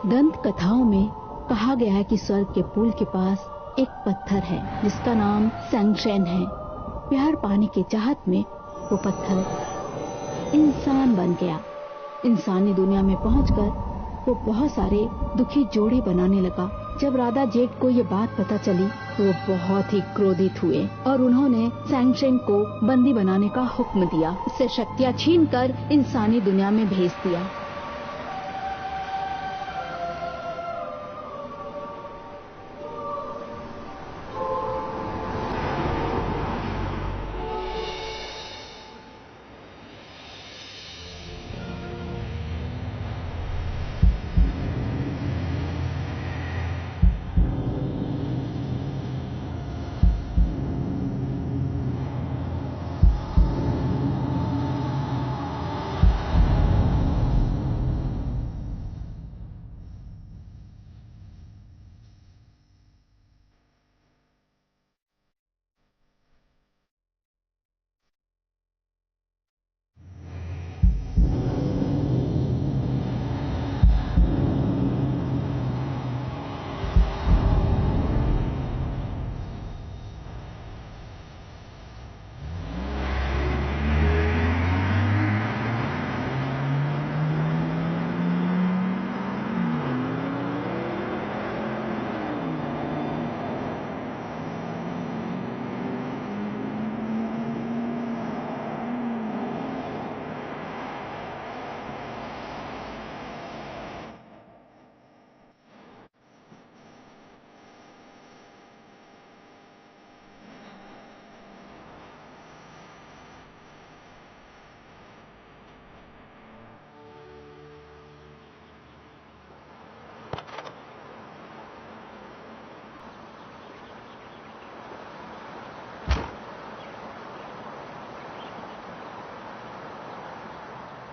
दंत कथाओं में कहा गया है कि स्वर्ग के पुल के पास एक पत्थर है जिसका नाम सैंगशेन है। प्यार पाने के चाहत में वो पत्थर इंसान बन गया। इंसानी दुनिया में पहुंचकर वो बहुत सारे दुखी जोड़े बनाने लगा। जब राधा जेठ को ये बात पता चली तो वो बहुत ही क्रोधित हुए और उन्होंने सैंगशेन को बंदी बनाने का हुक्म दिया। उससे शक्तियां छीनकर इंसानी दुनिया में भेज दिया।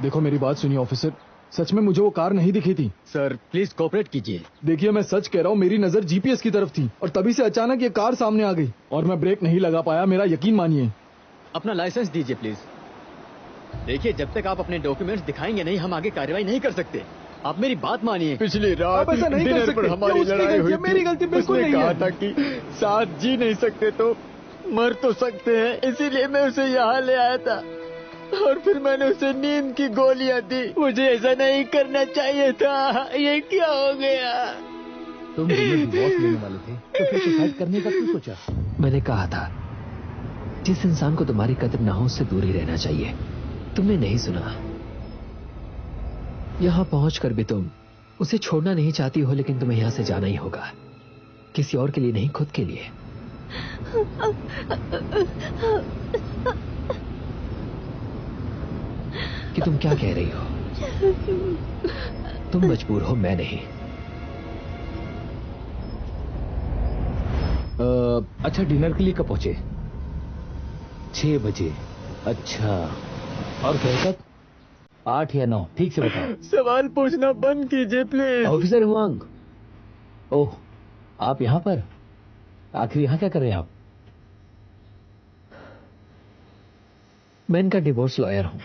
देखो मेरी बात सुनिए ऑफिसर, सच में मुझे वो कार नहीं दिखी थी। सर प्लीज कोऑपरेट कीजिए। देखिए मैं सच कह रहा हूँ, मेरी नजर जीपीएस की तरफ थी और तभी से अचानक ये कार सामने आ गई और मैं ब्रेक नहीं लगा पाया। मेरा यकीन मानिए। अपना लाइसेंस दीजिए प्लीज। देखिए जब तक आप अपने डॉक्यूमेंट्स दिखाएंगे नहीं हम आगे कार्रवाई नहीं कर सकते। आप मेरी बात मानिए। पिछली रात ऐसा नहीं कर सकते। हमारी लड़ाई हुई, मेरी गलती बिल्कुल नहीं है। कहा था कि साथ जी नहीं सकते तो मर तो सकते हैं, इसीलिए मैं उसे यहाँ ले आया था और फिर मैंने उसे नींद की गोलियां दी। मुझे ऐसा नहीं करना चाहिए था। ये क्या हो गया? तुम डिवोर्स लेने वाले थे तो फिर सुसाइड करने का क्यों सोचा? मैंने कहा था जिस इंसान को तुम्हारी कदर ना हो उससे दूर ही रहना चाहिए। तुमने नहीं सुना। यहां पहुंचकर भी तुम उसे छोड़ना नहीं चाहती हो, लेकिन तुम्हें यहां से जाना ही होगा। किसी और के लिए नहीं, खुद के लिए। कि तुम क्या कह रही हो? तुम मजबूर हो, मैं नहीं। अच्छा डिनर के लिए कब पहुंचे? 6 बजे। अच्छा, और कल तक? 8 या 9, ठीक से बताओ। सवाल पूछना बंद कीजिए प्लीज। Officer Huang. ओह, आप यहाँ पर? आखिर यहाँ क्या कर रहे हैं आप? मैं इनका डिवोर्स लॉयर हूं।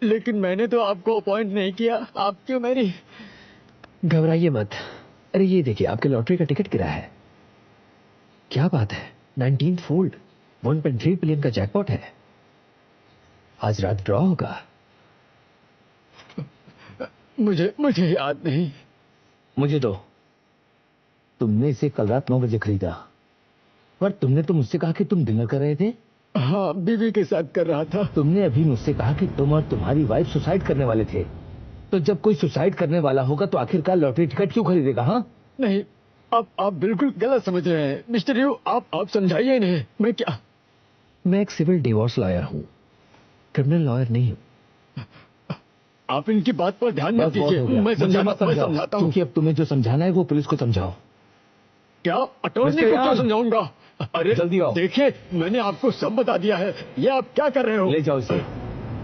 लेकिन मैंने तो आपको अपॉइंट नहीं किया। आप क्यों मेरी? घबराइए मत। अरे ये देखिए, आपके लॉटरी का टिकट गिरा है। क्या बात है, 19th फोल्ड, 1.3 बिलियन का जैकपॉट है। आज रात ड्रॉ होगा। मुझे याद नहीं। मुझे दो। तुमने इसे कल रात 9 बजे खरीदा, पर तुमने तो मुझसे कहा कि तुम डिनर कर रहे थे। हाँ, बीवी के साथ कर रहा था। तुमने अभी मुझसे कहा कि तुम और तुम्हारी वाइफ सुसाइड करने वाले थे। तो जब कोई सुसाइड करने वाला होगा तो आखिरकार लॉटरी टिकट क्यों खरीदेगा? हाँ नहीं, आप बिल्कुल गलत समझ रहे हैं मिस्टर यू। आप समझाइए इन्हें। मैं क्या? मैं एक सिविल डिवोर्स लॉयर हूं, क्रिमिनल लॉयर नहीं हूं। आप इनकी बात पर ध्यान मत दीजिए। मैं समझाता हूँ। क्योंकि अब तुम्हें जो समझाना है वो पुलिस को समझाओ। क्या अटॉर्नी को क्यों समझाऊंगा? अरे जल्दी आओ। देखिए, मैंने आपको सब बता दिया है। ये आप क्या कर रहे हो? ले जाओ इसे।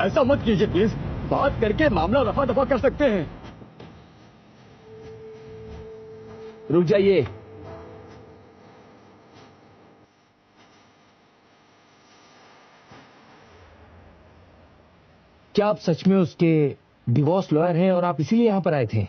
ऐसा मत कीजिए प्लीज। बात करके मामला रफा दफा कर सकते हैं। रुक जाइए। क्या आप सच में उसके डिवोर्स लॉयर हैं और आप इसीलिए यहां पर आए थे?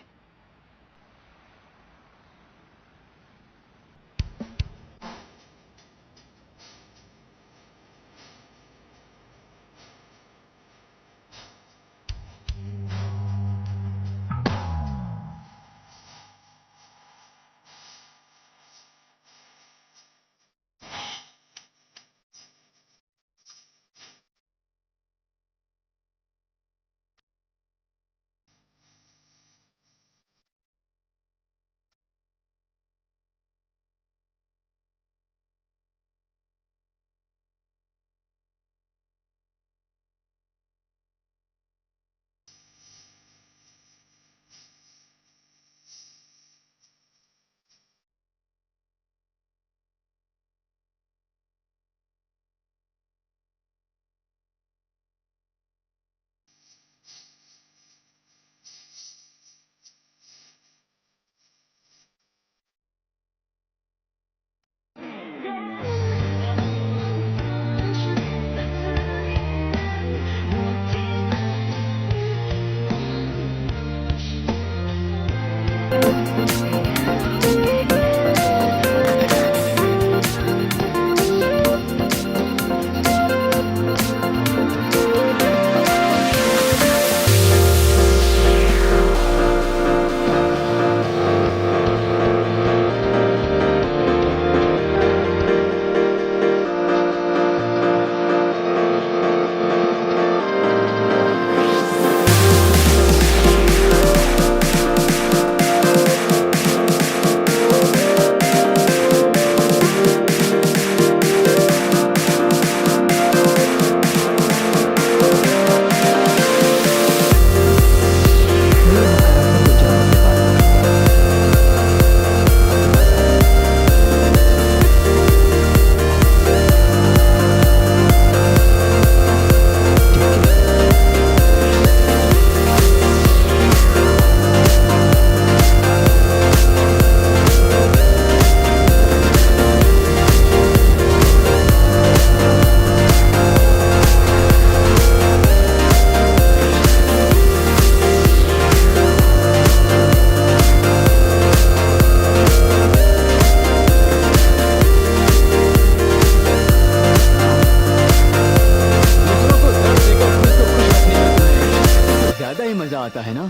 आता है ना?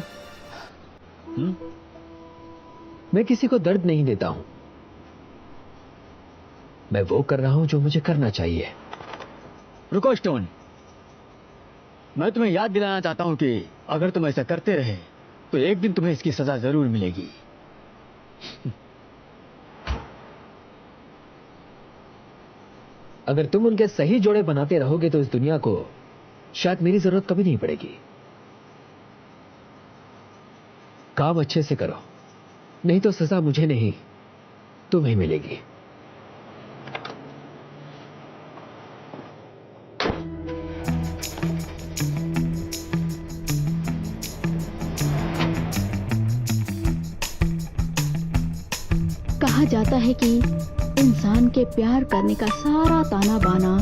मैं किसी को दर्द नहीं देता हूं। मैं वो कर रहा हूं जो मुझे करना चाहिए। रुको स्टोन, मैं तुम्हें याद दिलाना चाहता हूं कि अगर तुम ऐसा करते रहे तो एक दिन तुम्हें इसकी सजा जरूर मिलेगी। अगर तुम उनके सही जोड़े बनाते रहोगे तो इस दुनिया को शायद मेरी जरूरत कभी नहीं पड़ेगी। काम अच्छे से करो, नहीं तो सजा मुझे नहीं तुम्हें मिलेगी। कहा जाता है कि इंसान के प्यार करने का सारा ताना बाना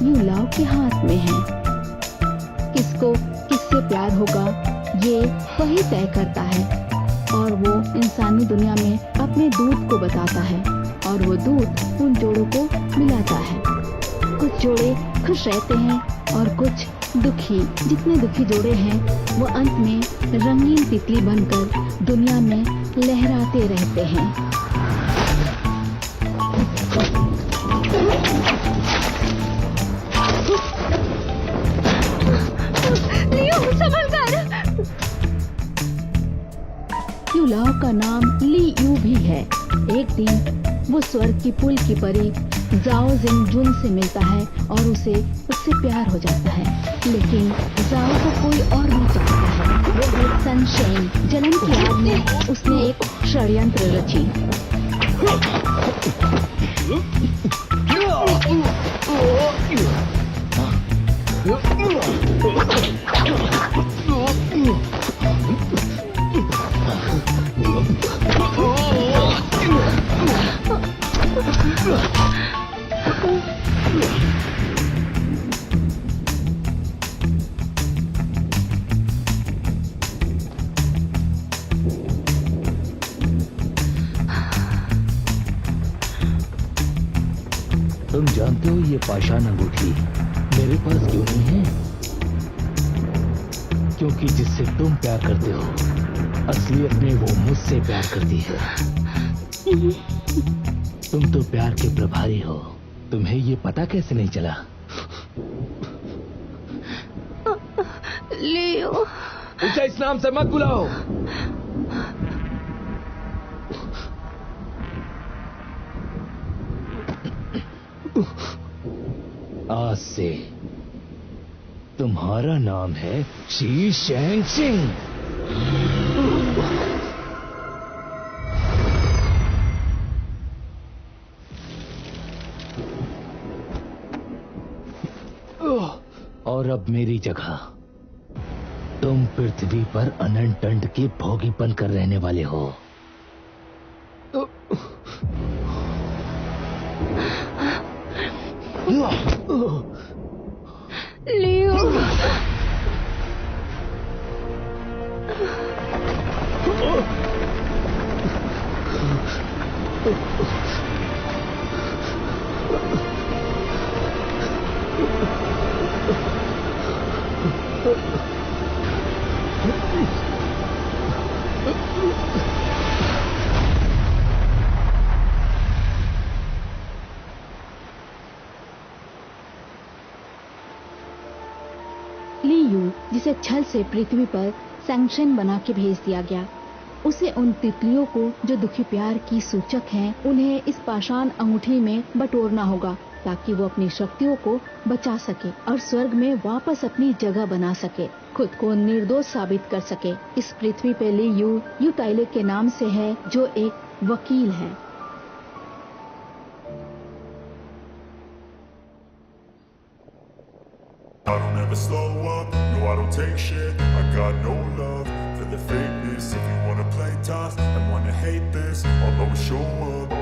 यूं लव के हाथ में है। किसको किससे प्यार होगा ये वही तय करता है, और वो इंसानी दुनिया में अपने दूत को बताता है, और वो दूत उन जोड़ों को मिलाता है। कुछ जोड़े खुश रहते हैं और कुछ दुखी। जितने दुखी जोड़े हैं वो अंत में रंगीन तितली बनकर दुनिया में लहराते रहते हैं। लियो, संभल कर। युलाओ का नाम ली यू भी है। एक दिन वो स्वर्ग की पुल की परी जाओ जिंग जुन से मिलता है और उससे प्यार हो जाता है। लेकिन जाओ को कोई और भी चाहता है। वो है सनशाइन। जलन की आग में उसने एक षड्यंत्र रची। तुम जानते हो ये पाषाण अंगूठी मेरे पास क्यों नहीं है? क्योंकि जिससे तुम प्यार करते हो असलियत में वो मुझसे प्यार करती है। तुम तो प्यार के प्रभारी हो। तुम्हें ये पता कैसे नहीं चला? लियो, उसे इस नाम से मत बुलाओ। आज से तुम्हारा नाम है शी शेंग सिंह। और अब मेरी जगह तुम पृथ्वी पर अनंत दंड के भोगीपन कर रहने वाले हो। लियो, ली यू, जिसे छल से पृथ्वी पर सैंक्शन बना के भेज दिया गया, उसे उन तितलियों को जो दुखी प्यार की सूचक हैं, उन्हें इस पाषाण अंगूठी में बटोरना होगा ताकि वो अपनी शक्तियों को बचा सके और स्वर्ग में वापस अपनी जगह बना सके, खुद को निर्दोष साबित कर सके। इस पृथ्वी पे ली यू यू ताइले के नाम से है, जो एक वकील है। I don't ever slow up, no I don't take shit. I got no love for the fakeness. If you wanna play tough and wanna hate this, I'll always show up.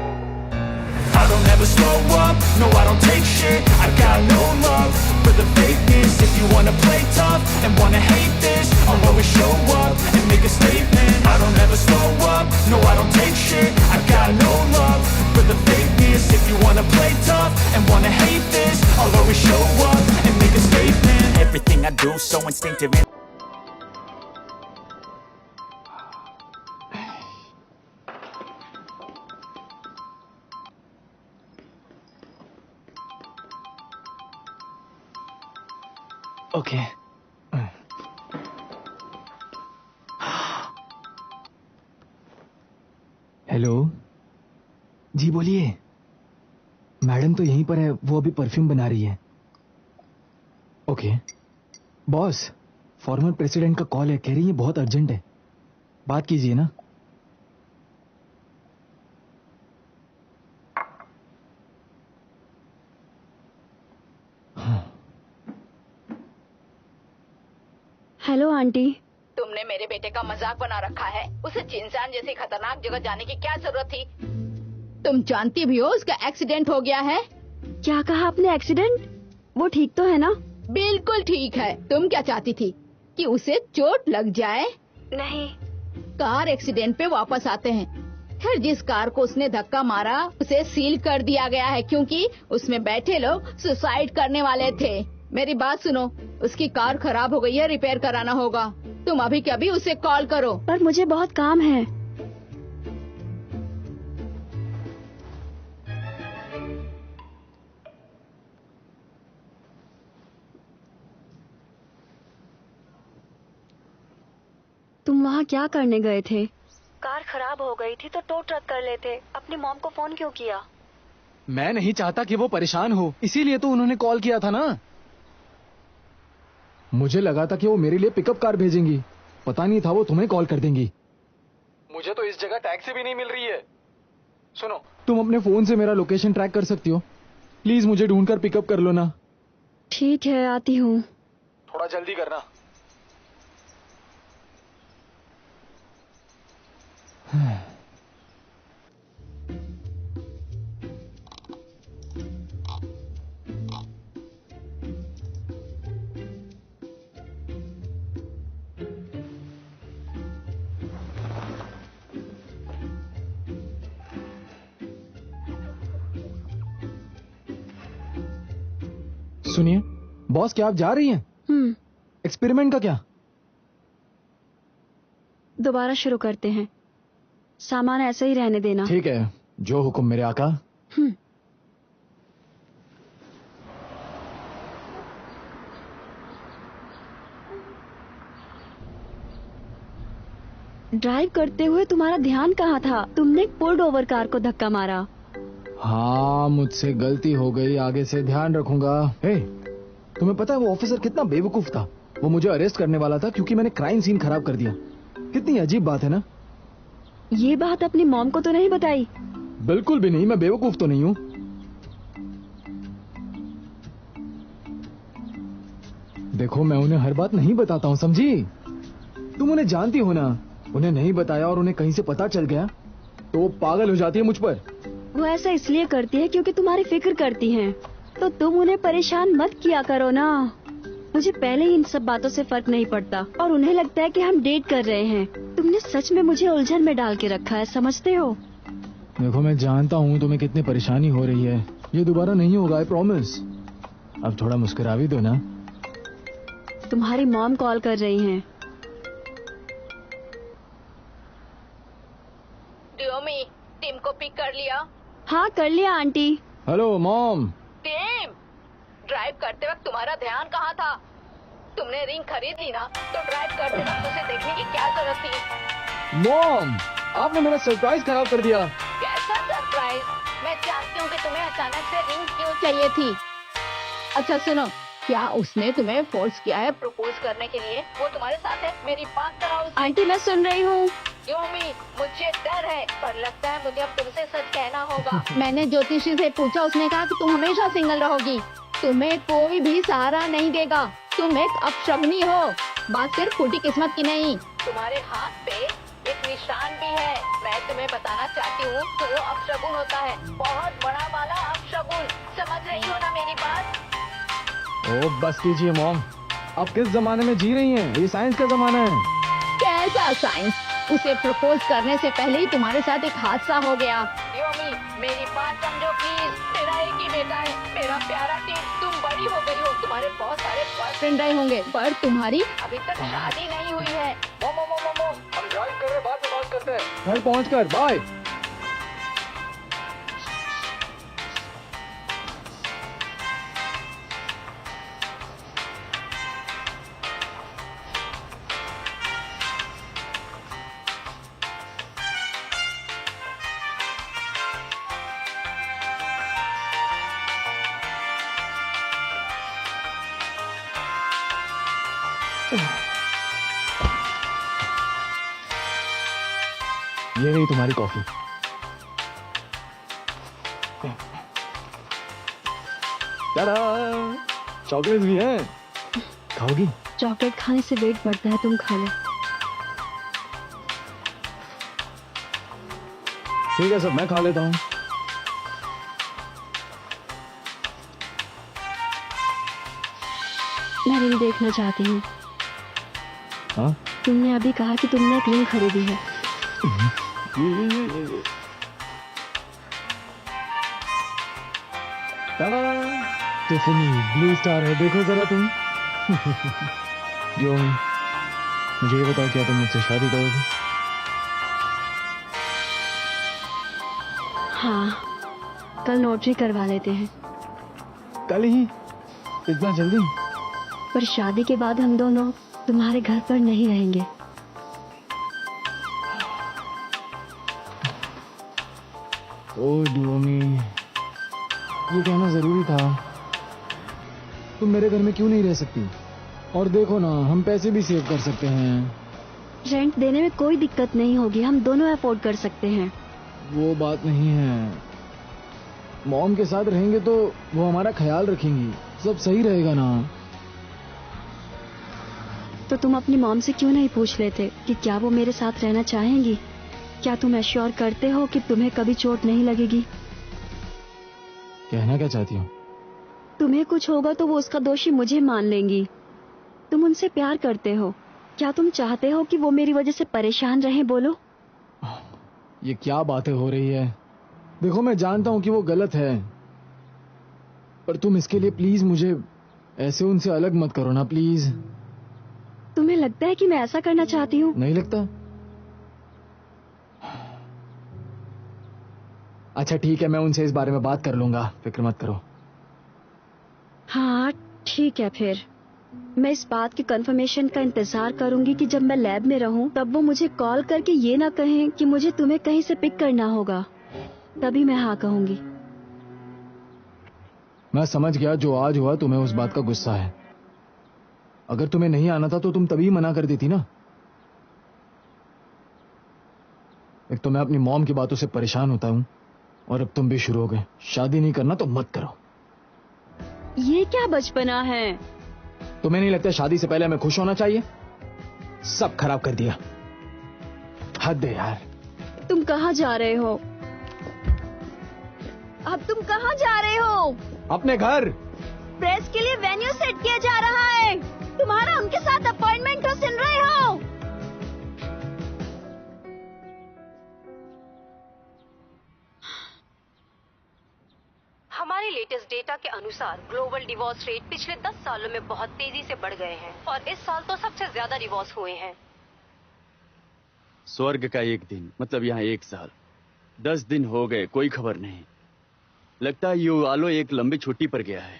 I don't ever slow up, no I don't take shit. I got no love for the fakeness. If you wanna play tough and wanna hate this, I'll always show up and make a statement. I don't ever slow up, no I don't take shit. I got no love for the fakeness. If you wanna play tough and wanna hate this, I'll always show up and make a statement. Everything I do instinctive man. Okay hello ji बोलिए। Madam तो यहीं पर है, वो अभी perfume बना रही है। ओके बॉस, फॉर्मर प्रेसिडेंट का कॉल है, कह रही है बहुत अर्जेंट है, बात कीजिए ना। Hello aunty. तुमने मेरे बेटे का मजाक बना रखा है। उसे चिंसान जैसी खतरनाक जगह जाने की क्या जरूरत थी? तुम जानती भी हो उसका एक्सीडेंट हो गया है। क्या कहा आपने? एक्सीडेंट? वो ठीक तो है ना? बिल्कुल ठीक है। तुम क्या चाहती थी कि उसे चोट लग जाए? नहीं। कार एक्सीडेंट पे वापस आते हैं। फिर जिस कार को उसने धक्का मारा उसे सील कर दिया गया है क्योंकि उसमें बैठे लोग सुसाइड करने वाले थे। मेरी बात सुनो, उसकी कार खराब हो गई है, रिपेयर कराना होगा। तुम अभी के अभी उसे कॉल करो। पर मुझे बहुत काम है। तुम वहाँ क्या करने गए थे? कार खराब हो गई थी तो टो ट्रक कर लेते। अपनी मॉम को फोन क्यों किया? मैं नहीं चाहता कि वो परेशान हो, इसीलिए तो उन्होंने कॉल किया था ना। मुझे लगा था कि वो मेरे लिए पिकअप कार भेजेंगी, पता नहीं था वो तुम्हें कॉल कर देंगी। मुझे तो इस जगह टैक्सी भी नहीं मिल रही है। सुनो, तुम अपने फोन से मेरा लोकेशन ट्रैक कर सकती हो? प्लीज मुझे ढूंढकर पिकअप कर लो ना। ठीक है, आती हूँ। थोड़ा जल्दी करना। सुनिए बॉस, क्या आप जा रही हैं? एक्सपेरिमेंट का क्या? दोबारा शुरू करते हैं। सामान ऐसे ही रहने देना। ठीक है, जो हुक्म मेरे आका। ड्राइव करते हुए तुम्हारा ध्यान कहाँ था? तुमने पुल्ड ओवर कार को धक्का मारा। हाँ, मुझसे गलती हो गई, आगे से ध्यान रखूंगा। हे, तुम्हें पता है वो ऑफिसर कितना बेवकूफ था? वो मुझे अरेस्ट करने वाला था क्योंकि मैंने क्राइम सीन खराब कर दिया। कितनी अजीब बात है ना? ये बात अपनी मॉम को तो नहीं बताई? बिल्कुल भी नहीं, मैं बेवकूफ तो नहीं हूँ। देखो, मैं उन्हें हर बात नहीं बताता हूँ, समझी? तुम उन्हें जानती हो ना, उन्हें नहीं बताया और उन्हें कहीं से पता चल गया तो वो पागल हो जाती है मुझ पर। वो ऐसा इसलिए करती है क्योंकि तुम्हारी फिक्र करती हैं। तो तुम उन्हें परेशान मत किया करो ना। मुझे पहले ही इन सब बातों से फर्क नहीं पड़ता और उन्हें लगता है कि हम डेट कर रहे हैं। तुमने सच में मुझे उलझन में डाल के रखा है, समझते हो? देखो, मैं जानता हूँ तुम्हें कितनी परेशानी हो रही है। ये दोबारा नहीं होगा, आई प्रॉमिस। अब थोड़ा मुस्कुरा भी दो ना। तुम्हारी मॉम कॉल कर रही हैं। टीम को पिक कर लिया? हाँ, कर लिया aunty. Hello mom. Team, drive करते वक्त तुम्हारा ध्यान कहाँ था? तुमने रिंग खरीद ली ना, तो ड्राइव करते वक्त उसे देखने की क्या जरूरत थी? मॉम, आपने मेरा सरप्राइज खराब कर दिया। कैसा सरप्राइज? मैं जानती हूँ कि तुम्हें अचानक से रिंग क्यों चाहिए थी। अच्छा सुनो, क्या उसने तुम्हें फोर्स किया है प्रपोज करने के लिए? वो तुम्हारे साथ है? मेरी बात कराओ। आंटी, मैं सुन रही हूँ। योमी, मुझे डर है, पर लगता है मुझे अब तुमसे सच कहना होगा। मैंने ज्योतिषी से पूछा, उसने कहा कि तुम हमेशा सिंगल रहोगी। तुम्हें कोई भी सहारा नहीं देगा। तुम एक अपशगुनी हो। बात सिर्फ फूटी किस्मत की नहीं, तुम्हारे हाथ पे एक निशान भी है। मैं तुम्हें बताना चाहती हूँ तो वो अपशगुन होता है, बहुत बड़ा वाला अपशगुन। समझ रही हो ना मेरी बात? ओ बस कीजिए मॉम, आप किस जमाने में जी रही हैं? ये साइंस का जमाना है। कैसा साइंस? उसे प्रपोज करने से पहले ही तुम्हारे साथ एक हादसा हो गया। योमी, मेरी बात समझो प्लीज। मेरा एक ही बेटा है, मेरा प्यारा टीम। तुम बड़ी नहीं वो मेरी हो, तुम्हारे बहुत सारे बॉयफ्रेंड रहे होंगे, पर तुम्हारी अभी तक शादी नहीं हुई है। हम ड्राइव कर रहे हैं, बाद में बात करते हैं। घर पहुंचकर बाय। ये रही तुम्हारी कॉफी। टाडा, चॉकलेट भी है, खाओगी? चॉकलेट खाने से वेट बढ़ता है, तुम खा लो। ठीक है सब, मैं खा लेता हूँ। मैं रिंग देखना चाहती हूँ। हाँ? तुमने अभी कहा कि तुमने एक रिंग खरीदी है। ये। टिफनी ब्लू स्टार है, देखो जरा तुम। जो मुझे ये बताओ, क्या तुम मुझसे शादी करोगी? हाँ, कल नोटरी करवा लेते हैं। कल ही? इतना जल्दी? पर शादी के बाद हम दोनों तुम्हारे घर पर नहीं रहेंगे। ओ डूमी, ये कहना जरूरी था। तुम मेरे घर में क्यों नहीं रह सकती? और देखो ना, हम पैसे भी सेव कर सकते हैं। रेंट देने में कोई दिक्कत नहीं होगी, हम दोनों अफोर्ड कर सकते हैं। वो बात नहीं है। मॉम के साथ रहेंगे तो वो हमारा ख्याल रखेंगी, सब सही रहेगा ना? तो तुम अपनी मॉम से क्यों नहीं पूछ लेते कि क्या वो मेरे साथ रहना चाहेंगी? क्या तुम एश्योर करते हो कि तुम्हें कभी चोट नहीं लगेगी? कहना क्या चाहती हो? तुम्हें कुछ होगा तो वो उसका दोषी मुझे मान लेंगी। तुम उनसे प्यार करते हो, क्या तुम चाहते हो कि वो मेरी वजह से परेशान रहें? बोलो। ये क्या बातें हो रही है? देखो, मैं जानता हूँ कि वो गलत है, पर तुम इसके लिए प्लीज मुझे ऐसे उनसे अलग मत करो ना, प्लीज। तुम्हें लगता है कि मैं ऐसा करना चाहती हूँ? नहीं लगता? अच्छा ठीक है, मैं उनसे इस बारे में बात कर लूंगा, फिक्र मत करो। हाँ ठीक है, फिर मैं इस बात की कंफर्मेशन का इंतजार करूंगी कि जब मैं लैब में रहूं तब वो मुझे कॉल करके ये ना कहें कि मुझे तुम्हें कहीं से पिक करना होगा, तभी मैं हाँ कहूंगी। मैं समझ गया, जो आज हुआ तुम्हें उस बात का गुस्सा है। अगर तुम्हें नहीं आना था तो तुम तभी मना कर देती ना। एक तो मैं अपनी मॉम की बातों से परेशान होता हूँ, और अब तुम भी शुरू हो गए। शादी नहीं करना तो मत करो। ये क्या बचपना है? तुम्हें नहीं लगता शादी से पहले हमें खुश होना चाहिए? सब खराब कर दिया, हद है यार। तुम कहाँ जा रहे हो? अब तुम कहाँ जा रहे हो? अपने घर। प्रेस के लिए वेन्यू सेट किया जा रहा है, तुम्हारा उनके साथ अपॉइंटमेंट हो, सुन रहे हो? हमारे लेटेस्ट डेटा के अनुसार ग्लोबल डिवोर्स रेट पिछले 10 सालों में बहुत तेजी से बढ़ गए हैं और इस साल तो सबसे ज्यादा डिवोर्स हुए हैं। स्वर्ग का एक दिन मतलब यहाँ 1 साल, 10 दिन हो गए, कोई खबर नहीं। लगता है यू आलो एक लंबी छुट्टी पर गया है।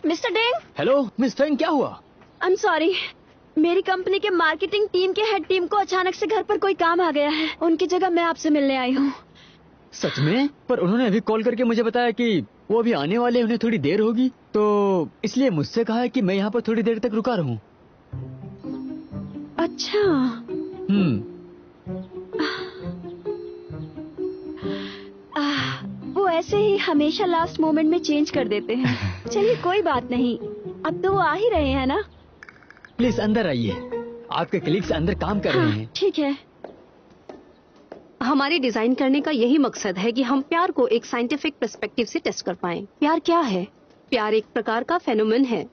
Mister Deng. Hello miss Fang, क्या हुआ? आई एम सॉरी, मेरी कंपनी के मार्केटिंग टीम के हेड टीम को अचानक से घर पर कोई काम आ गया है, उनकी जगह मैं आपसे मिलने आई हूँ। सच में? पर उन्होंने अभी कॉल करके मुझे बताया कि वो अभी आने वाले, उन्हें थोड़ी देर होगी, तो इसलिए मुझसे कहा है कि मैं यहाँ पर थोड़ी देर तक रुका रहूं। अच्छा। वो ऐसे ही हमेशा लास्ट मोमेंट में चेंज कर देते हैं। चलिए कोई बात नहीं, अब तो वो आ ही रहे हैं ना। प्लीज अंदर आइए, आपके कलीग्स अंदर काम कर रहे हैं। ठीक है। हमारे डिजाइन करने का यही मकसद है कि हम प्यार को एक साइंटिफिक पर्सपेक्टिव से टेस्ट कर पाएं। प्यार क्या है? प्यार एक प्रकार का फेनोमेन है।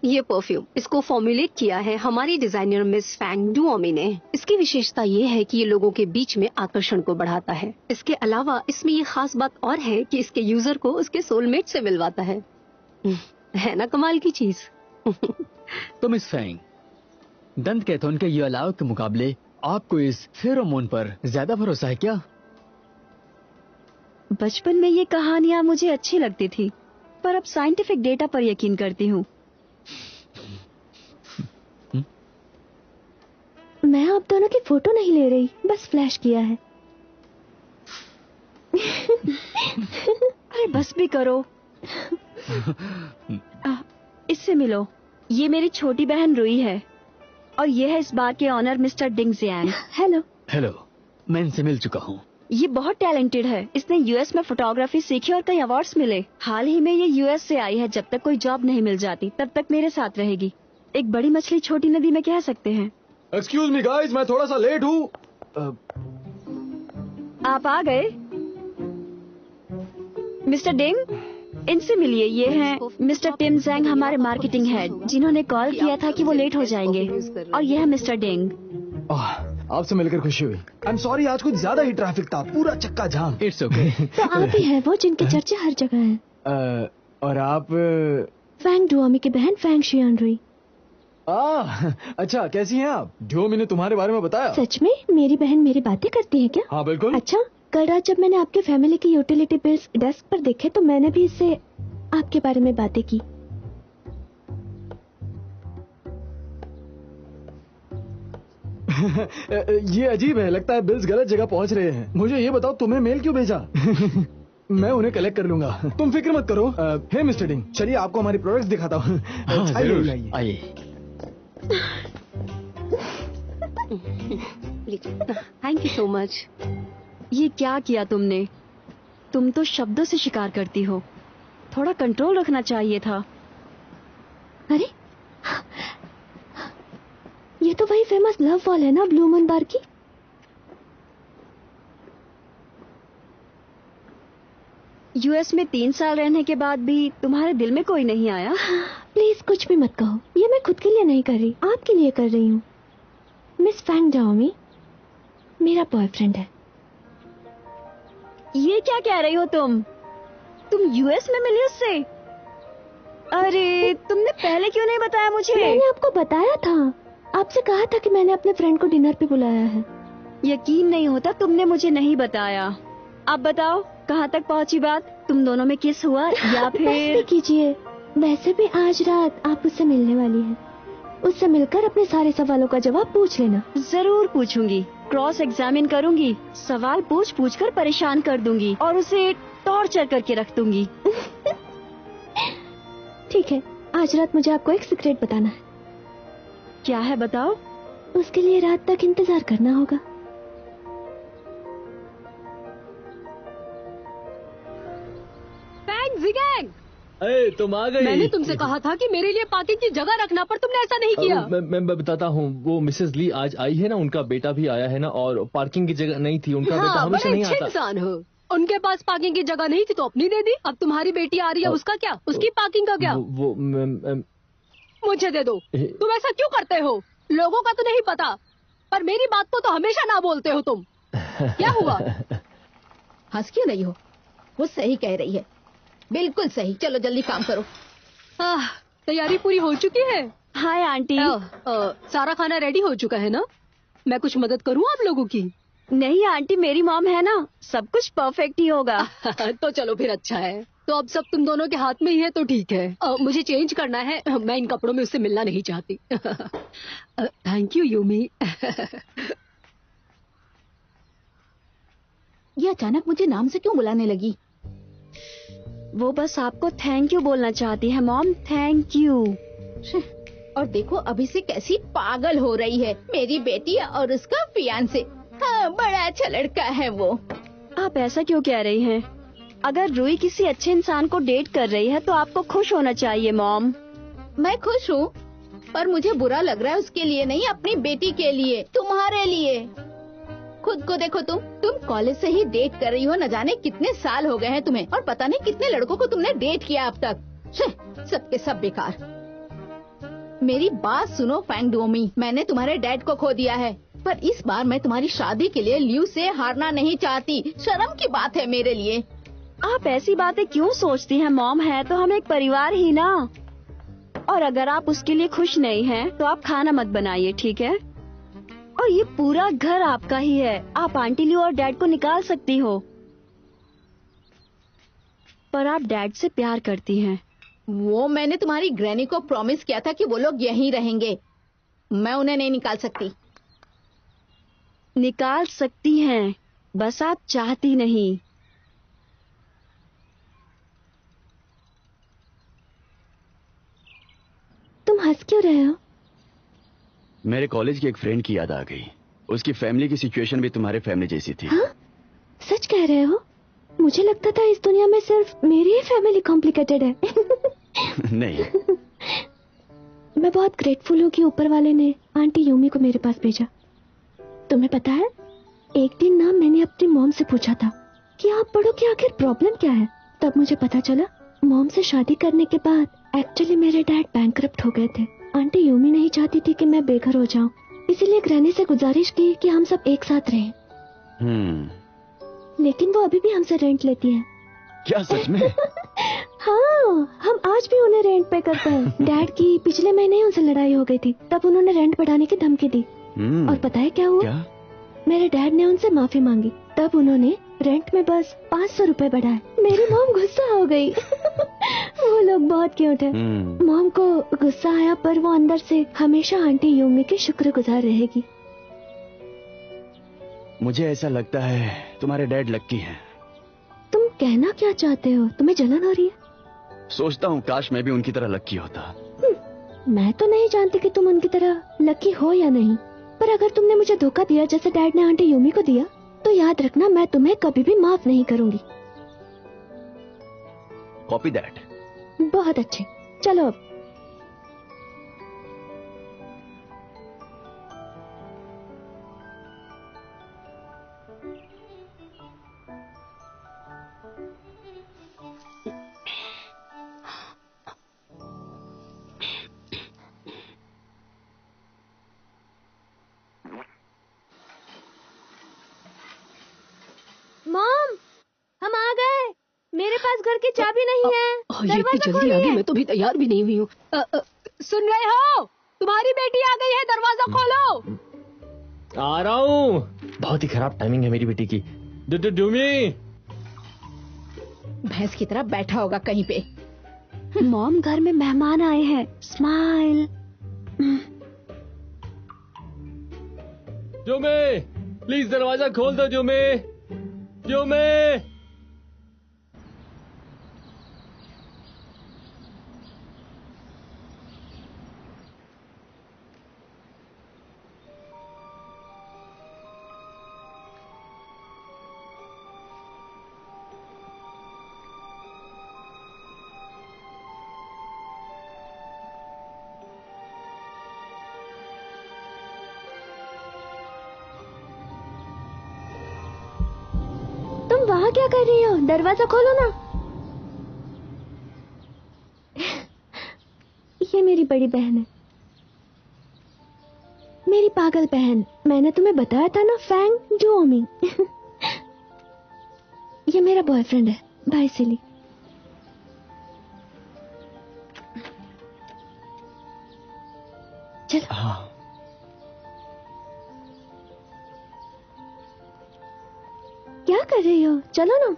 ये परफ्यूम इसको फॉर्मुलेट किया है हमारी डिजाइनर मिस फैंग डुओमी ने। इसकी विशेषता ये है कि ये लोगों के बीच में आकर्षण को बढ़ाता है। इसके अलावा इसमें ये खास बात और है कि इसके यूजर को उसके सोलमेट से मिलवाता है ना कमाल की चीज। तो मिस फैंग, दंत कैथोन के ये अलाव के मुकाबले आपको इस फेरोमोन पर ज्यादा भरोसा है क्या? बचपन में ये कहानियाँ मुझे अच्छी लगती थी, पर अब साइंटिफिक डेटा पर यकीन करती हूँ। मैं आप दोनों की फोटो नहीं ले रही, बस फ्लैश किया है। अरे बस भी करो। इससे मिलो, ये मेरी छोटी बहन रुई है और ये है इस बार के ऑनर मिस्टर डिंग जियांग। हेलो। हेलो, मैं इनसे मिल चुका हूँ। ये बहुत टैलेंटेड है। इसने यूएस में फोटोग्राफी सीखी और कई अवार्ड्स मिले। हाल ही में ये यूएस से आई है। जब तक कोई जॉब नहीं मिल जाती तब तक मेरे साथ रहेगी। एक बड़ी मछली छोटी नदी में कह सकते हैं। एक्सक्यूज मी गाइस, मैं थोड़ा सा लेट हूँ। आप आ गए मिस्टर डिंग, इनसे मिलिए। ये हैं मिस्टर टिम जैंग, हमारे मार्केटिंग हेड, जिन्होंने कॉल किया था कि वो लेट हो जाएंगे। और यह है मिस्टर डिंग। आपसे मिलकर खुशी हुई। आई एम सॉरी, आज कुछ ज्यादा ही ट्रैफिक था, पूरा चक्का जाम। It's okay. तो आप ही हैं वो जिनके चर्चे हर जगह हैं। और आप? फैंग डुओमी की बहन फैंग शियानरुई। अच्छा, कैसी हैं आप? डुओमी ने तुम्हारे बारे में बताया? सच में मेरी बहन मेरी बातें करती है क्या? हाँ बिल्कुल। अच्छा, कल रात जब मैंने आपके फैमिली की यूटिलिटी बिल्स डेस्क पर देखे तो मैंने भी इससे आपके बारे में बातें की। ये अजीब है, लगता है बिल्स गलत जगह पहुंच रहे हैं। मुझे ये बताओ, तुम्हें मेल क्यों भेजा? मैं उन्हें कलेक्ट कर लूंगा, तुम फिक्र मत करो। हे मिस्टर डिंग, चलिए आपको हमारी प्रोडक्ट्स दिखाता हूँ। जरूर, आइए। Thank you so much. ये क्या किया तुमने? तुम तो शब्दों से शिकार करती हो, थोड़ा कंट्रोल रखना चाहिए था। अरे ये तो वही फेमस लव वॉल है ना, ब्लू मून बार की। यूएस में 3 साल रहने के बाद भी तुम्हारे दिल में कोई नहीं आया? प्लीज कुछ भी मत कहो, ये मैं खुद के लिए नहीं कर रही, आपके लिए कर रही हूँ। मिस फैंग डुओमी मेरा बॉयफ्रेंड है। ये क्या कह रही हो तुम यूएस में मिली उससे? अरे तुमने पहले क्यों नहीं बताया मुझे? मैंने आपको बताया था, आपसे कहा था कि मैंने अपने फ्रेंड को डिनर पे बुलाया है। यकीन नहीं होता तुमने मुझे नहीं बताया। अब बताओ कहाँ तक पहुँची बात? तुम दोनों में किस हुआ या बस फिर? भी कीजिए, वैसे भी आज रात आप उससे मिलने वाली हैं। उससे मिलकर अपने सारे सवालों का जवाब पूछ लेना। जरूर पूछूंगी, क्रॉस एग्जामिन करूंगी, सवाल पूछ पूछ कर परेशान कर दूंगी और उसे टॉर्चर करके रख दूंगी। ठीक है, आज रात मुझे आपको एक सीक्रेट बताना है। क्या है बताओ? उसके लिए रात तक इंतजार करना होगा। फैंग जिगैंग, अरे तुम आ गई। मैंने तुमसे कहा था कि मेरे लिए पार्किंग की जगह रखना, पर तुमने ऐसा नहीं किया। मैं बताता हूँ, वो मिसेस ली आज आई है ना, उनका बेटा भी आया है ना, और पार्किंग की जगह नहीं थी। उनका बेटा हमेशा नहीं आता। इंसान हो, उनके पास पार्किंग की जगह नहीं थी तो अपनी दे दी। अब तुम्हारी बेटी आ रही है, उसका क्या? उसकी पार्किंग का क्या? मुझे दे दो। तुम ऐसा क्यों करते हो? लोगों का तो नहीं पता, पर मेरी बात को तो हमेशा ना बोलते हो तुम। क्या हुआ? हंस क्यों नहीं हो? वो सही कह रही है, बिल्कुल सही। चलो जल्दी काम करो। तैयारी पूरी हो चुकी है? Hi aunty. सारा खाना रेडी हो चुका है ना? मैं कुछ मदद करूं आप लोगों की? नहीं आंटी, मेरी मॉम है ना, सब कुछ परफेक्ट ही होगा। तो चलो फिर अच्छा है। तो अब सब तुम दोनों के हाथ में ही है तो ठीक है। मुझे चेंज करना है, मैं इन कपड़ों में उससे मिलना नहीं चाहती। Thank you Yumi. ये अचानक मुझे नाम से क्यों बुलाने लगी? वो बस आपको थैंक यू बोलना चाहती है मॉम, थैंक यू। और देखो अभी से कैसी पागल हो रही है। मेरी बेटी और उसका फियांसे। हाँ, बड़ा अच्छा लड़का है वो। आप ऐसा क्यों कह रही हैं? अगर रूई किसी अच्छे इंसान को डेट कर रही है तो आपको खुश होना चाहिए मॉम। मैं खुश हूँ, पर मुझे बुरा लग रहा है उसके लिए नहीं, अपनी बेटी के लिए, तुम्हारे लिए। खुद को देखो, तुम कॉलेज से ही डेट कर रही हो। न जाने कितने साल हो गए हैं तुम्हें, और पता नहीं कितने लड़कों को तुमने डेट किया अब तक। सब के सब बेकार। मेरी बात सुनो फैंग डुओमी, मैंने तुम्हारे डैड को खो दिया है, पर इस बार मैं तुम्हारी शादी के लिए लियू से हारना नहीं चाहती। शर्म की बात है मेरे लिए। आप ऐसी बातें क्यों सोचती हैं? मॉम है तो हम एक परिवार ही ना। और अगर आप उसके लिए खुश नहीं हैं, तो आप खाना मत बनाइए, ठीक है? और ये पूरा घर आपका ही है। आप आंटी लियू और डैड को निकाल सकती हो, पर आप डैड से प्यार करती हैं। वो मैंने तुम्हारी ग्रैनी को प्रॉमिस किया था कि वो लोग यहीं रहेंगे। मैं उन्हें नहीं निकाल सकती। निकाल सकती हैं, बस आप चाहती नहीं। तुम हंस क्यों रहे हो? मेरे कॉलेज की एक फ्रेंड की याद आ गई। उसकी फैमिली की सिचुएशन भी तुम्हारे फैमिली जैसी थी। हाँ? सच कह रहे हो? मुझे लगता था इस दुनिया में सिर्फ मेरी ही फैमिली कॉम्प्लिकेटेड है। नहीं। मैं बहुत ग्रेटफुल हूँ कि ऊपर वाले ने आंटी यूमी को मेरे पास भेजा। तुम्हें पता है, एक दिन ना मैंने अपनी मॉम से पूछा था कि आप पढ़ो कि आखिर प्रॉब्लम क्या है। तब मुझे पता चला मॉम से शादी करने के बाद एक्चुअली मेरे डैड बैंकरप्ट हो गए थे। आंटी यूमी नहीं चाहती थी कि मैं बेघर हो जाऊं, इसीलिए ग्रैनी से गुजारिश की कि हम सब एक साथ रहें। लेकिन वो अभी भी हमसे रेंट लेती है। क्या सच में? हाँ, हम आज भी उन्हें रेंट पे करते हैं। डैड की पिछले महीने ही उनसे लड़ाई हो गई थी, तब उन्होंने रेंट बढ़ाने की धमकी दी। और पता है क्या हुआ? क्या? मेरे डैड ने उनसे माफी मांगी, तब उन्होंने रेंट में बस 500 रुपए बढ़ाए। मेरी मॉम गुस्सा हो गई। वो लोग बहुत क्यूट है। मॉम को गुस्सा आया, पर वो अंदर से हमेशा आंटी यूमी की शुक्रगुजार रहेगी। मुझे ऐसा लगता है तुम्हारे डैड लक्की हैं। तुम कहना क्या चाहते हो? तुम्हें जलन हो रही है? सोचता हूँ काश मैं भी उनकी तरह लक्की होता। मैं तो नहीं जानती कि तुम उनकी तरह लकी हो या नहीं, पर अगर तुमने मुझे धोखा दिया जैसे डैड ने आंटी यूमी को दिया, तो याद रखना मैं तुम्हें कभी भी माफ नहीं करूंगी। Copy that. बहुत अच्छे, चलो अब। मॉम, हम आ गए। मेरे पास घर की चाबी नहीं है। ये इतनी जल्दी आ गई, मैं तो अभी तैयार भी नहीं हुई हूँ। सुन रहे हो? तुम्हारी बेटी आ गई है, दरवाजा खोलो। आ रहा हूँ। बहुत ही खराब टाइमिंग है मेरी बेटी की। डूमी भैंस की तरह बैठा होगा कहीं पे। मॉम, घर में मेहमान आए हैं। स्माइल। जुमे, प्लीज दरवाजा खोल दो। जुमे, जुमे। वहाँ क्या कर रही हो? दरवाजा खोलो ना। ये मेरी बड़ी बहन है, मेरी पागल बहन। मैंने तुम्हें बताया था ना, फैंग डुओमी। ये मेरा बॉयफ्रेंड है, भाई सिली। चलो। हाँ। क्या कर रही हो? चलो ना।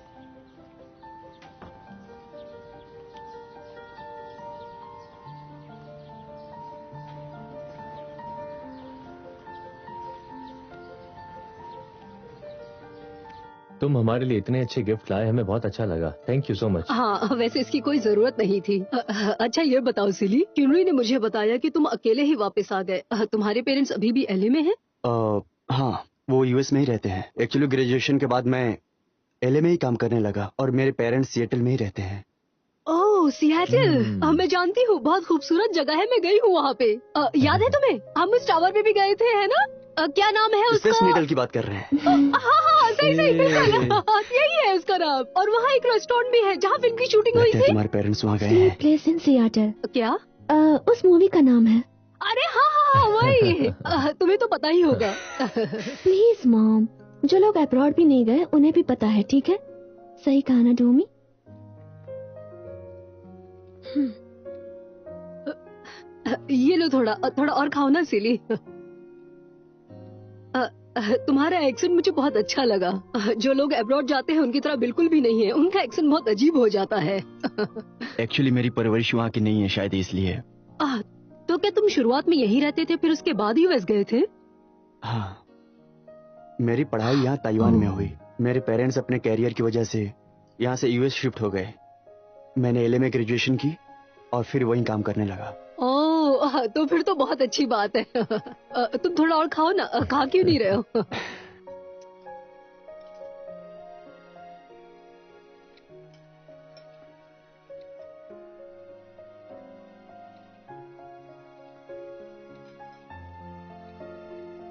तुम हमारे लिए इतने अच्छे गिफ्ट लाए, हमें बहुत अच्छा लगा। Thank you so much. हाँ, वैसे इसकी कोई जरूरत नहीं थी। अच्छा ये बताओ सिली, क्यूनरी ने मुझे बताया कि तुम अकेले ही वापस आ गए। तुम्हारे पेरेंट्स अभी भी एलए में हैं? हाँ, वो यूएस में ही रहते हैं। एक्चुअली ग्रेजुएशन के बाद मैं एलए में ही काम करने लगा और मेरे पेरेंट्स सिएटल में ही रहते हैं। ओह, सिएटल। मैं जानती हूँ, बहुत खूबसूरत जगह है। मैं गई हूँ वहाँ पे। याद है तुम्हें? हम उस टावर पे भी गए थे, है ना? क्या नाम है उसका? स्पेस नीडल की बात कर रहे हैं। हाँ, सही यही है उसका नाम। और वहाँ एक रेस्टोरेंट भी है जहाँ फिल्म की शूटिंग हुई थी। तुम्हारे पेरेंट्स वहाँ गए हैं। Place in Seattle. क्या? उस मूवी का नाम है। अरे हाँ हाँ वही तुम्हें तो पता ही होगा। प्लीज मॉम, जो लोग अब्रॉड भी नहीं गए उन्हें भी पता है, ठीक है? सही कहा ना डोमी? ये लो थोड़ा थोड़ा और खाओ ना सिली। तुम्हारा एक्सेंट मुझे बहुत अच्छा लगा। जो लोग अब्रॉड जाते हैं उनकी तरह बिल्कुल भी नहीं है, उनका एक्सेंट बहुत अजीब हो जाता है। एक्चुअली मेरी परवरिश वहाँ की नहीं है, शायद इसलिए। तो क्या तुम शुरुआत में यहीं रहते थे फिर उसके बाद यूएस गए थे? हाँ, मेरी पढ़ाई यहाँ ताइवान में हुई। मेरे पेरेंट्स अपने कैरियर की वजह से यहाँ से यूएस शिफ्ट हो गए। मैंने एलए में ग्रेजुएशन की और फिर वहीं काम करने लगा। ओह, तो फिर तो बहुत अच्छी बात है। तुम थोड़ा और खाओ ना, खा क्यों नहीं रहे हो?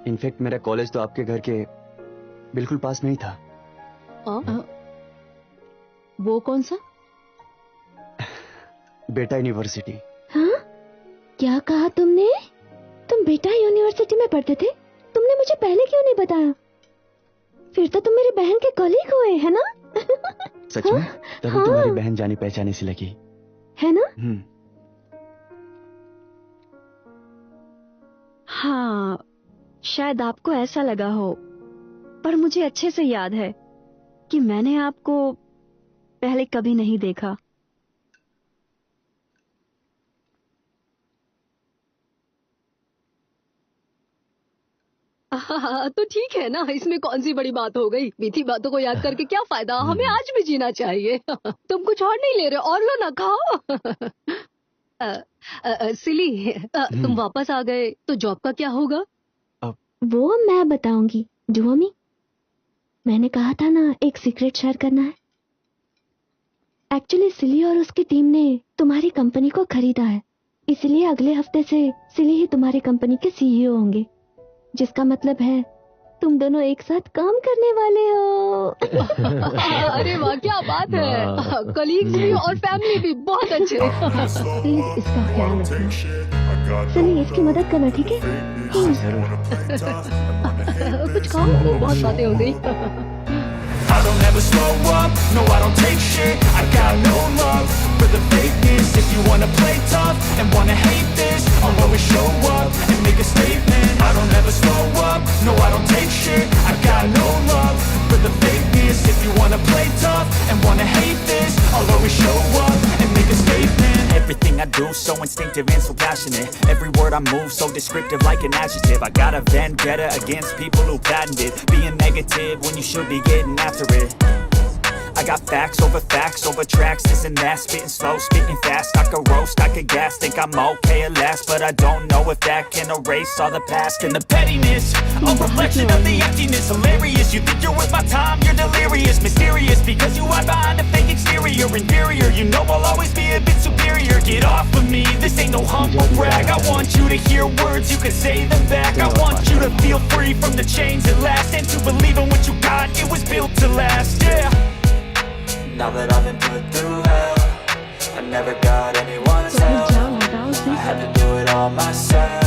इनफैक्ट मेरा कॉलेज तो आपके घर के बिल्कुल पास में ही था। वो कौन सा? बेटा यूनिवर्सिटी। हाँ? क्या कहा तुमने? तुम बेटा यूनिवर्सिटी में पढ़ते थे? तुमने मुझे पहले क्यों नहीं बताया? फिर तो तुम मेरी बहन के कॉलीग हुए, है ना? सच में? तभी तुम्हारी बहन जानी पहचानी सी लगी, है ना? हाँ, शायद आपको ऐसा लगा हो, पर मुझे अच्छे से याद है कि मैंने आपको पहले कभी नहीं देखा। तो ठीक है ना, इसमें कौन सी बड़ी बात हो गई? बीती बातों को याद करके क्या फायदा, हमें आज भी जीना चाहिए। तुम कुछ और नहीं ले रहे और लो ना, खाओ। सिली, तुम वापस आ गए तो जॉब का क्या होगा? वो मैं बताऊंगी डोमी। मैंने कहा था ना, एक सीक्रेट शेयर करना है। एक्चुअली सिली और उसकी टीम ने तुम्हारी कंपनी को खरीदा है, इसलिए अगले हफ्ते से सिली ही तुम्हारी कंपनी के सीईओ होंगे, जिसका मतलब है तुम दोनों एक साथ काम करने वाले हो। अरे वाह, क्या बात है। कलीग्स भी और फैमिली भी बहुत अच्छे। प्लीज इसका ख्याल रखना। सिली, इसकी मदद करना, ठीक है? कुछ खाओ, बहुत बातें हो गई। I don't ever slow up, no I don't take shit. I got no love for the fakeness. If you wanna play tough and wanna hate this, I'll always show up and make a statement. I don't ever slow up, no I don't take shit. I got no love for the fakeness. If you wanna play tough and wanna hate this, I'll always show up and make a statement. Everything I do so instinctive and so passionate. Every word I move so descriptive like an adjective. I got a vendetta against people who patented being negative when you should be getting after it. I got facts over tracks, this and that. Spitting slow, spitting fast. I could roast, I could gas. Think I'm okay at last, but I don't know if that can erase all the past. And the pettiness, a reflection of the emptiness. Hilarious, you think you're worth my time, you're delirious. Mysterious, because you hide behind a fake exterior. Inferior, you know I'll always be a bit superior. Get off of me, this ain't no humble brag. I want you to hear words, you can say them back. I want you to feel free from the chains at last, and to believe in what you got, it was built to last, yeah. Now that I've been put through hell, I never got anyone's help. I had to do it all myself.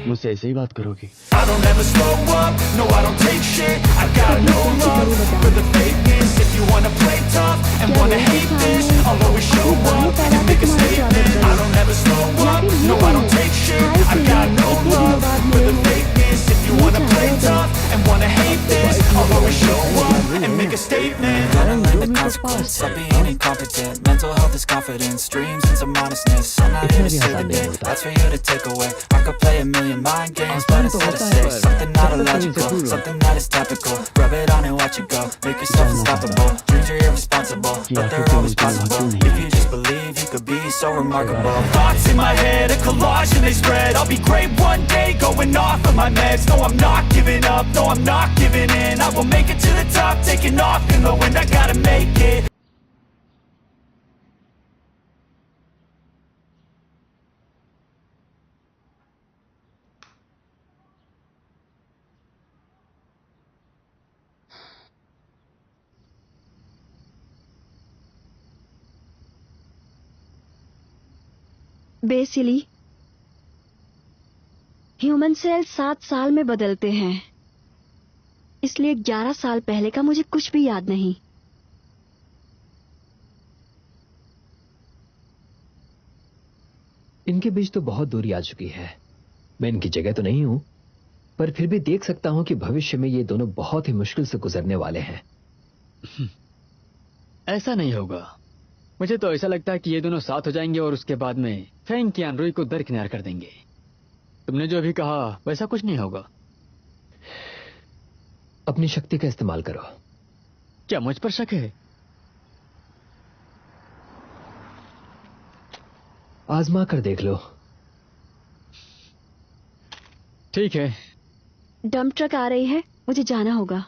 मुझसे ऐसे ही बात करोगी? I don't ever slow up, no I don't take shit. I got no love for the fakeness. If you wanna play tough and wanna hate this, I'll always show up and make a statement. I don't ever slow up, no I don't take shit. I got no love for the fakeness. If you wanna play tough and wanna hate this, I'll always show up and make a statement. Gotta learn the consequence of being incompetent. Mental health is confidence, dreams and some honestness. I'm not here to save the day, that's for you to take away. I could play a million mind games, but instead I say something not illogical, something that is topical. Rub it on and watch it go, make yourself unstoppable. Dreams are irresponsible, but they're always possible. If you just believe, you could be so remarkable. Thoughts in my head, a collage and they spread. I'll be great one day, going off of my meds. No, I'm not giving up, no, I'm not giving in. I will make it to the top, taking off in the wind. I gotta make it. Basically, common cell 7 साल में बदलते हैं, इसलिए 11 साल पहले का मुझे कुछ भी याद नहीं। इनके बीच तो बहुत दूरी आ चुकी है। मैं इनकी जगह तो नहीं हूं, पर फिर भी देख सकता हूं कि भविष्य में ये दोनों बहुत ही मुश्किल से गुजरने वाले हैं। ऐसा नहीं होगा। मुझे तो ऐसा लगता है कि ये दोनों साथ हो जाएंगे और उसके बाद में फैंग कियान रुई को दरकिनार कर देंगे। तुमने जो अभी कहा वैसा कुछ नहीं होगा। अपनी शक्ति का इस्तेमाल करो। क्या मुझ पर शक है? आजमा कर देख लो। ठीक है। डंप ट्रक आ रही है, मुझे जाना होगा।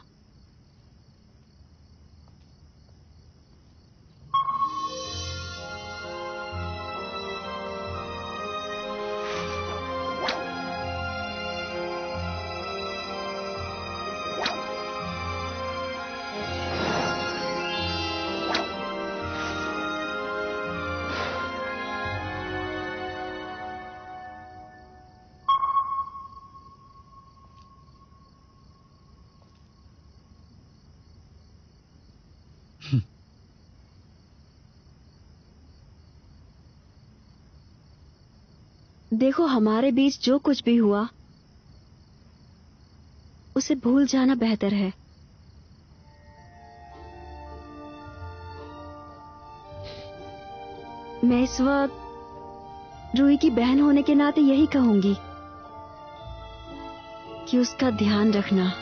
देखो, हमारे बीच जो कुछ भी हुआ उसे भूल जाना बेहतर है। मैं इस वक्त रूही की बहन होने के नाते यही कहूंगी कि उसका ध्यान रखना।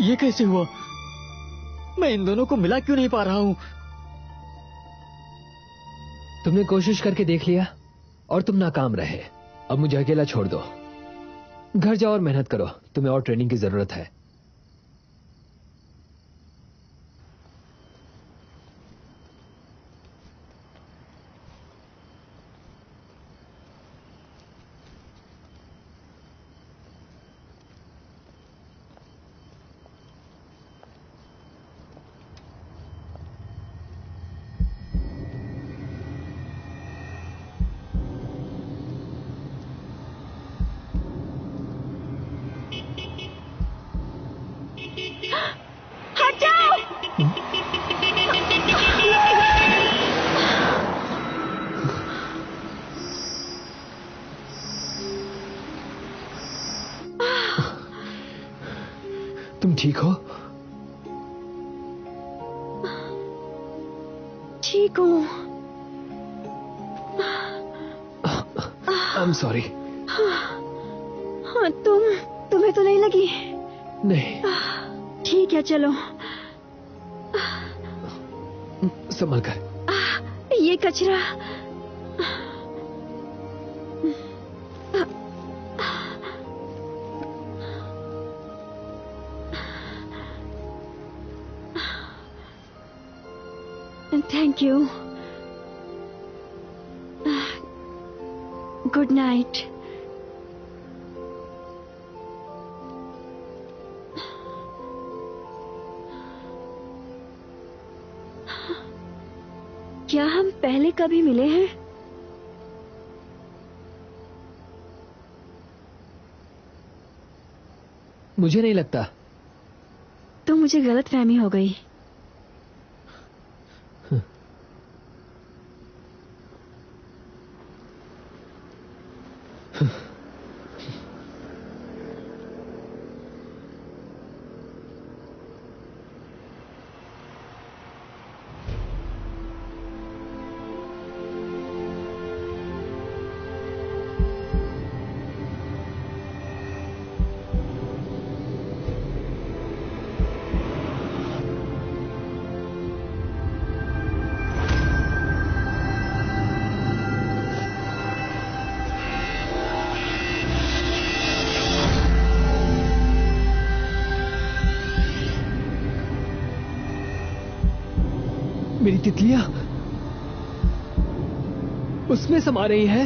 ये कैसे हुआ? मैं इन दोनों को मिला क्यों नहीं पा रहा हूं? तुमने कोशिश करके देख लिया और तुम नाकाम रहे। अब मुझे अकेला छोड़ दो। घर जाओ और मेहनत करो। तुम्हें और ट्रेनिंग की जरूरत है। तुम ठीक हो? ठीक हूँ। आई एम सॉरी। हाँ, तुम्हें तो नहीं लगी? नहीं। ठीक है, चलो। संभल कर। ये कचरा। Thank you. Good night. क्या हम पहले कभी मिले हैं? मुझे नहीं लगता। तो मुझे गलतफहमी हो गई। मेरी तितलियां उसमें समा रही है।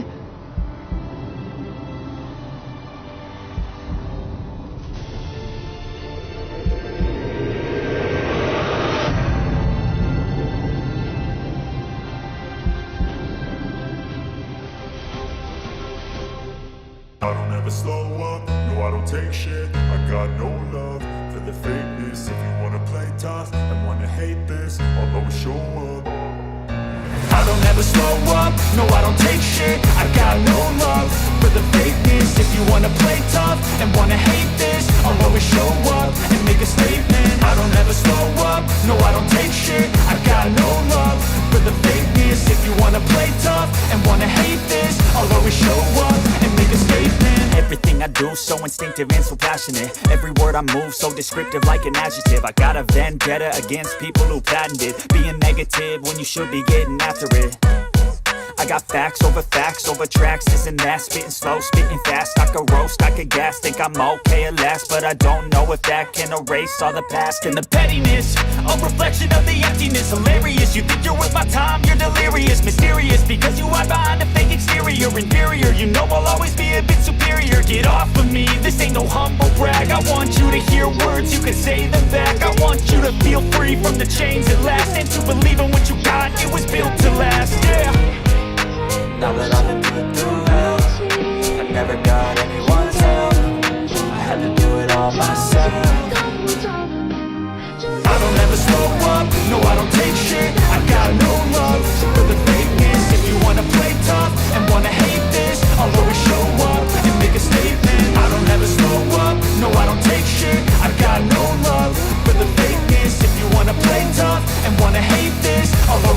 never slow up, no I don't take shit. I got no love for the fakeness. If you wanna play tough and wanna hate this, I'll always show up. I don't ever slow up, no I don't take shit. I got no love for the fakeness. If you wanna play tough and wanna hate this, I'll always show up and make a statement. I don't ever slow up, no I don't take shit. I got no love for the fakeness. If you wanna play tough and wanna hate this, I'll always show up and make a statement. Everything I do so instinctive and so passionate. Every word I move so descriptive like an adjective. I got a vendetta against people who patented being negative when you should be getting after it. I got facts over tracks, this and that. Spitting slow, spitting fast. I could roast, I could gas. Think I'm okay at last, but I don't know if that can erase all the past. And the pettiness, a reflection of the emptiness. Hilarious, you think you're worth my time, you're delirious. Mysterious, because you hide behind a fake exterior. Inferior, you know I'll always be a bit superior. Get off of me, this ain't no humble brag. I want you to hear words, you can say them back. I want you to feel free from the chains at last, and to believe in what you got, it was built to last, yeah. Now that I've been through hell, I never got anyone's help. I had to do it all myself. I don't ever slow up, no